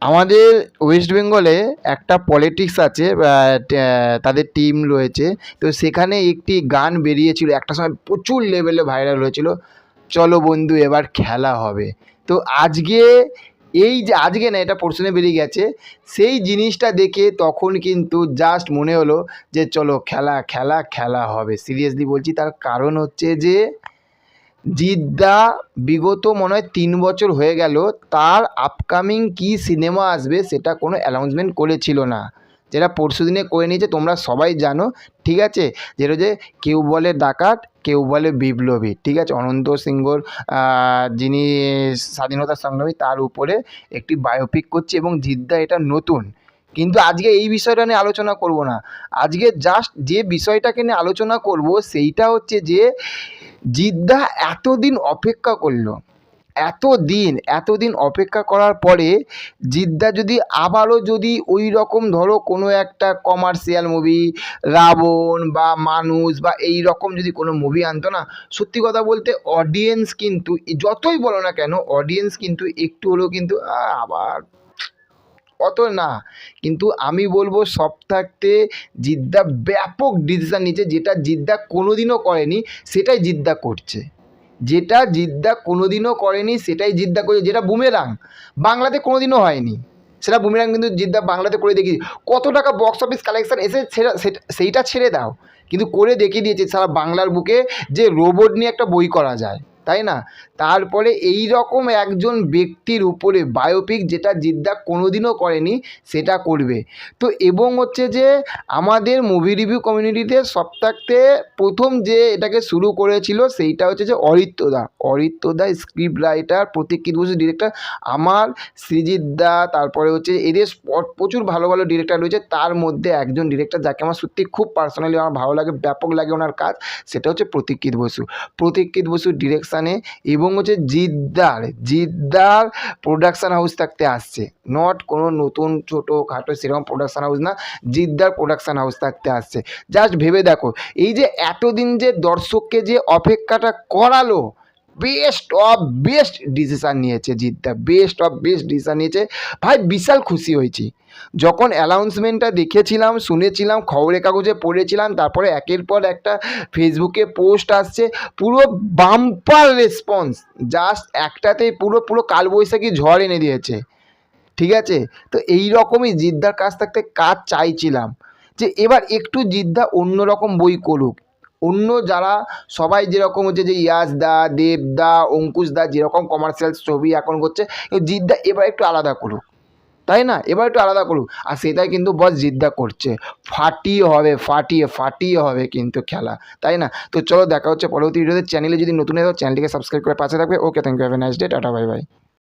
আমাদের ওয়েস্ট বেঙ্গলে একটা পলিটিক্স আছে, তাদের টিম রয়েছে। তো সেখানে একটি গান বেরিয়েছিল, একটা সময় প্রচুর লেভেলে ভাইরাল হয়েছিল, চলো বন্ধু এবার খেলা হবে। তো আজকে, এই যে আজকে না, এটা পরশুদিন বেরিয়ে গেছে, সেই জিনিসটা দেখে তখন কিন্তু জাস্ট মনে হলো যে চলো খেলা খেলা খেলা হবে। সিরিয়াসলি বলছি, তার কারণ হচ্ছে যে জিদ্দা বিগত মনে হয় ৩ বছর হয়ে গেল, তার আপকামিং কী সিনেমা আসবে সেটা কোনো অ্যানাউন্সমেন্ট করেছিল না, যেটা পরশুদিনে করে নিয়েছে, তোমরা সবাই জানো। ঠিক আছে, যেটা যে কেউ বলে ডাকাত, কেউ বলে বিপ্লবী। ঠিক আছে, অনন্ত সিংহর যিনি স্বাধীনতা সংগ্রামী, তার উপরে একটি বায়োপিক করছে এবং জিদ্দা এটা নতুন। কিন্তু আজকে এই বিষয়টা নিয়ে আলোচনা করব না। আজকে জাস্ট যে বিষয়টাকে নিয়ে আলোচনা করব সেইটা হচ্ছে যে জিদ্দা এতদিন অপেক্ষা করলো, এতদিন অপেক্ষা করার পরে জিদ্দা যদি আবারও যদি ওই রকম ধরো কোনো একটা কমার্শিয়াল মুভি, রাবণ বা মানুষ বা এই রকম যদি কোনো মুভি আনতো না, সত্যি কথা বলতে অডিয়েন্স কিন্তু যতই বলো না কেন, অডিয়েন্স কিন্তু একটু হলেও কিন্তু আবার অত না, কিন্তু আমি বলবো সব থাকতে জিদ্দা ব্যাপক ডিসিশান নিচ্ছে, যেটা জিদ্দা কোনোদিনও করেনি সেটাই জিদ্দা করছে, যেটা জিদ্দা কোনোদিনও করেনি সেটাই জিদ্দা করছে। যেটা বুমেরাং বাংলাতে কোনোদিনও হয়নি, সেটা বুমেরাং কিন্তু জিদ্দা বাংলাতে করে দেখিয়ে, কত টাকা বক্স অফিস কালেকশন এসে সেইটা ছেড়ে দাও, কিন্তু করে দেখিয়ে দিয়েছে সারা বাংলার বুকে যে রোবট নিয়ে একটা বই করা যায়, তাই না? তারপরে এই রকম একজন ব্যক্তির উপরে বায়োপিক, যেটা জিদ্দা কোনোদিনও করেনি, সেটা করবে। তো এবং হচ্ছে যে আমাদের মুভি রিভিউ কমিউনিটিতে সব থাকতে প্রথম যে এটাকে শুরু করেছিল সেইটা হচ্ছে যে অরিত্রদা স্ক্রিপ্ট রাইটার, প্রতীক্ষিত বসু ডিরেক্টর, আমার সৃজিত দা, তারপরে হচ্ছে এদের প্রচুর ভালো ভালো ডিরেক্টর রয়েছে, তার মধ্যে একজন ডিরেক্টর যাকে আমার সত্যি খুব পার্সোনালি আমার ভালো লাগে, ব্যাপক লাগে ওনার কাজ, সেটা হচ্ছে প্রতীক্ষিত বসুর ডিরেকশানে, এবং হচ্ছে জিদ্দার প্রোডাকশান হাউস থাকতে আসছে, নট কোনো নতুন ছোটোখাটো সেরকম প্রোডাকশান হাউস না, জিদ্দার প্রোডাকশান হাউস থাকতে আসছে। জাস্ট ভেবে দেখো, এই যে এতদিন যে দর্শককে যে অপেক্ষাটা করালো, বেস্ট অফ বেস্ট ডিসিশান নিয়েছে Jeddah, best of best decision নিয়েছে। ভাই বিশাল খুশি হয়েছি যখন অ্যানাউন্সমেন্টটা দেখেছিলাম, শুনেছিলাম, খবরের কাগজে পড়েছিলাম, তারপরে একের পর একটা ফেসবুকে পোস্ট আসছে, পুরো বাম্পার রেসপন্স, জাস্ট একটাতেই পুরো কালবৈশাখী ঝড় এনে দিয়েছে। ঠিক আছে, তো এই রকমই জিদ্দার কাছ থাকতে কাজ চাইছিলাম, যে এবার একটু জিদ্দা অন্যরকম বই করুক, অন্য যারা সবাই যেরকম হচ্ছে যে ইয়াসদা, দেবদা, অঙ্কুশদা যেরকম কমার্শিয়াল ছবি এখন করছে, জিদ্দা এবার একটু আলাদা করুক, তাই না? এবার একটু আলাদা করুক, আর সেটাই কিন্তু বস জিদ্দা করছে, ফাটিয়ে হবে কিন্তু খেলা, তাই না? তো চলো দেখা হচ্ছে পরবর্তী ভিডিওতে। চ্যানেলে যদি নতুন হয় চ্যানেলটিকে সাবস্ক্রাইব করে পাশে থাকবে। Okay, thank you, have a nice day, tata, bye by.